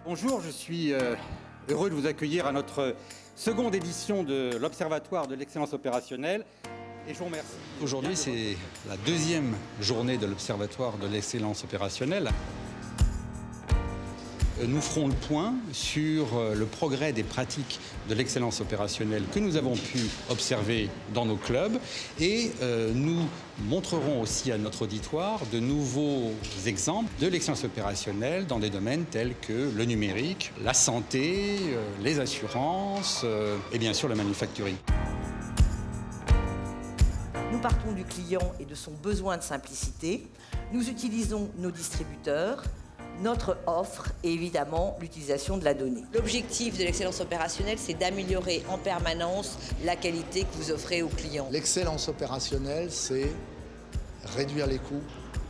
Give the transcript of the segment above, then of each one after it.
Bonjour, je suis heureux de vous accueillir à notre seconde édition de l'Observatoire de l'excellence opérationnelle et je vous remercie. Aujourd'hui, c'est la deuxième journée de l'Observatoire de l'excellence opérationnelle. Nous ferons le point sur le progrès des pratiques de l'excellence opérationnelle que nous avons pu observer dans nos clubs et nous montrerons aussi à notre auditoire de nouveaux exemples de l'excellence opérationnelle dans des domaines tels que le numérique, la santé, les assurances et bien sûr le manufacturing. Nous partons du client et de son besoin de simplicité. Nous utilisons nos distributeurs, notre offre et évidemment l'utilisation de la donnée. L'objectif de l'excellence opérationnelle, c'est d'améliorer en permanence la qualité que vous offrez aux clients. L'excellence opérationnelle, c'est réduire les coûts,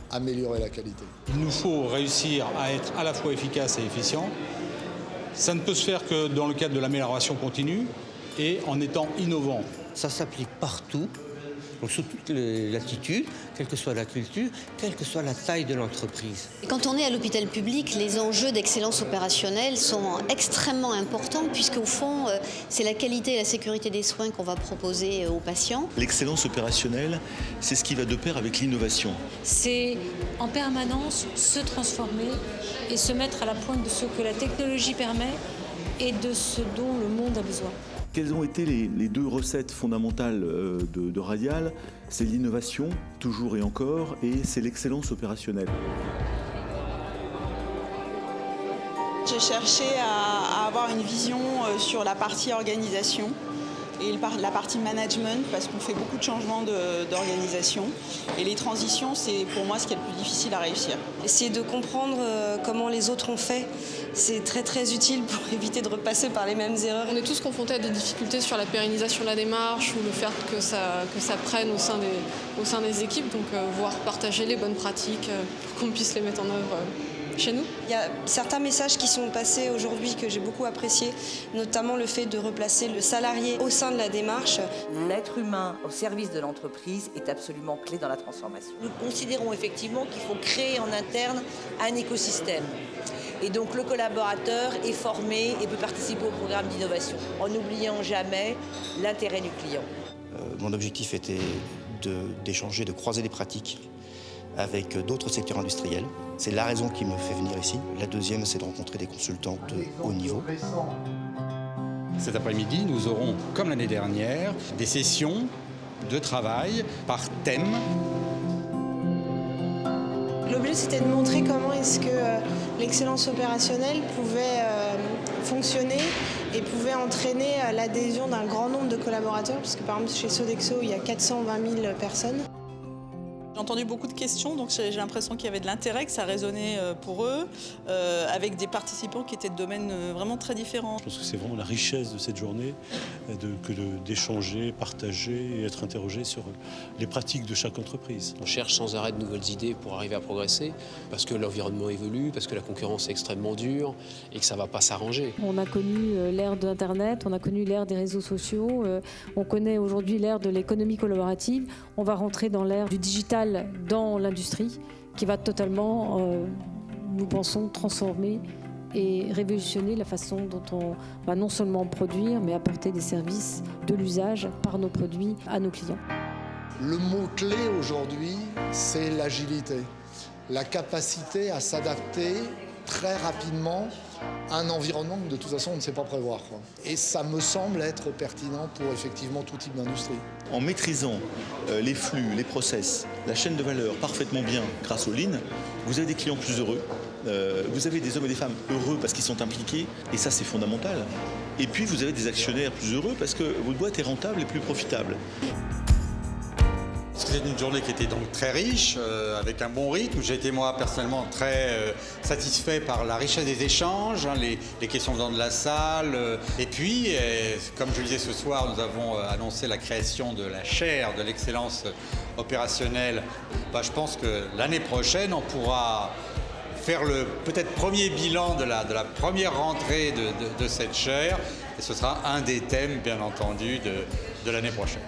améliorer la qualité. Il nous faut réussir à être à la fois efficace et efficient. Ça ne peut se faire que dans le cadre de l'amélioration continue et en étant innovant. Ça s'applique partout. Donc sur toutes les latitudes, quelle que soit la culture, quelle que soit la taille de l'entreprise. Quand on est à l'hôpital public, les enjeux d'excellence opérationnelle sont extrêmement importants puisqu'au fond, c'est la qualité et la sécurité des soins qu'on va proposer aux patients. L'excellence opérationnelle, c'est ce qui va de pair avec l'innovation. C'est en permanence se transformer et se mettre à la pointe de ce que la technologie permet et de ce dont le monde a besoin. Quelles ont été les deux recettes fondamentales de Radial? C'est l'innovation, toujours et encore, et c'est l'excellence opérationnelle. J'ai cherché à avoir une vision sur la partie organisation et la partie management parce qu'on fait beaucoup de changements d'organisation. Et les transitions, c'est pour moi ce qui est le plus difficile à réussir. Essayer de comprendre comment les autres ont fait, c'est très utile pour éviter de repasser par les mêmes erreurs. On est tous confrontés à des difficultés sur la pérennisation de la démarche ou le fait que ça prenne au sein des équipes. Donc voir partager les bonnes pratiques pour qu'on puisse les mettre en œuvre chez nous. Il y a certains messages qui sont passés aujourd'hui que j'ai beaucoup appréciés, notamment le fait de replacer le salarié au sein de la démarche. L'être humain au service de l'entreprise est absolument clé dans la transformation. Nous considérons effectivement qu'il faut créer en interne un écosystème. Et donc le collaborateur est formé et peut participer au programme d'innovation, en n'oubliant jamais l'intérêt du client. Mon objectif était d'échanger, de croiser des pratiques avec d'autres secteurs industriels. C'est la raison qui me fait venir ici. La deuxième, c'est de rencontrer des consultants de haut niveau. Cet après-midi, nous aurons, comme l'année dernière, des sessions de travail par thème. L'objet, c'était de montrer comment est-ce que l'excellence opérationnelle pouvait fonctionner et pouvait entraîner l'adhésion d'un grand nombre de collaborateurs, puisque par exemple chez Sodexo, il y a 420 000 personnes. J'ai entendu beaucoup de questions, donc j'ai l'impression qu'il y avait de l'intérêt, que ça résonnait pour eux, avec des participants qui étaient de domaines vraiment très différents. Je pense que c'est vraiment la richesse de cette journée, d'échanger, partager et être interrogé sur les pratiques de chaque entreprise. On cherche sans arrêt de nouvelles idées pour arriver à progresser, parce que l'environnement évolue, parce que la concurrence est extrêmement dure et que ça ne va pas s'arranger. On a connu l'ère de l'Internet, on a connu l'ère des réseaux sociaux, on connaît aujourd'hui l'ère de l'économie collaborative. On va rentrer dans l'ère du digital dans l'industrie qui va totalement, nous pensons, transformer et révolutionner la façon dont on va non seulement produire, mais apporter des services de l'usage par nos produits à nos clients. Le mot-clé aujourd'hui, c'est l'agilité. La capacité à s'adapter très rapidement à un environnement que de toute façon on ne sait pas prévoir. Et ça me semble être pertinent pour effectivement tout type d'industrie. En maîtrisant les flux, les process, la chaîne de valeur parfaitement bien grâce au Lean, vous avez des clients plus heureux, vous avez des hommes et des femmes heureux parce qu'ils sont impliqués, et ça c'est fondamental. Et puis vous avez des actionnaires plus heureux parce que votre boîte est rentable et plus profitable. C'était une journée qui était donc très riche, avec un bon rythme. J'ai été moi personnellement très satisfait par la richesse des échanges, les questions venant de la salle. Et puis, comme je le disais ce soir, nous avons annoncé la création de la chaire de l'excellence opérationnelle. Je pense que l'année prochaine, on pourra faire le peut-être premier bilan de la première rentrée de cette chaire. Et ce sera un des thèmes, bien entendu, de l'année prochaine.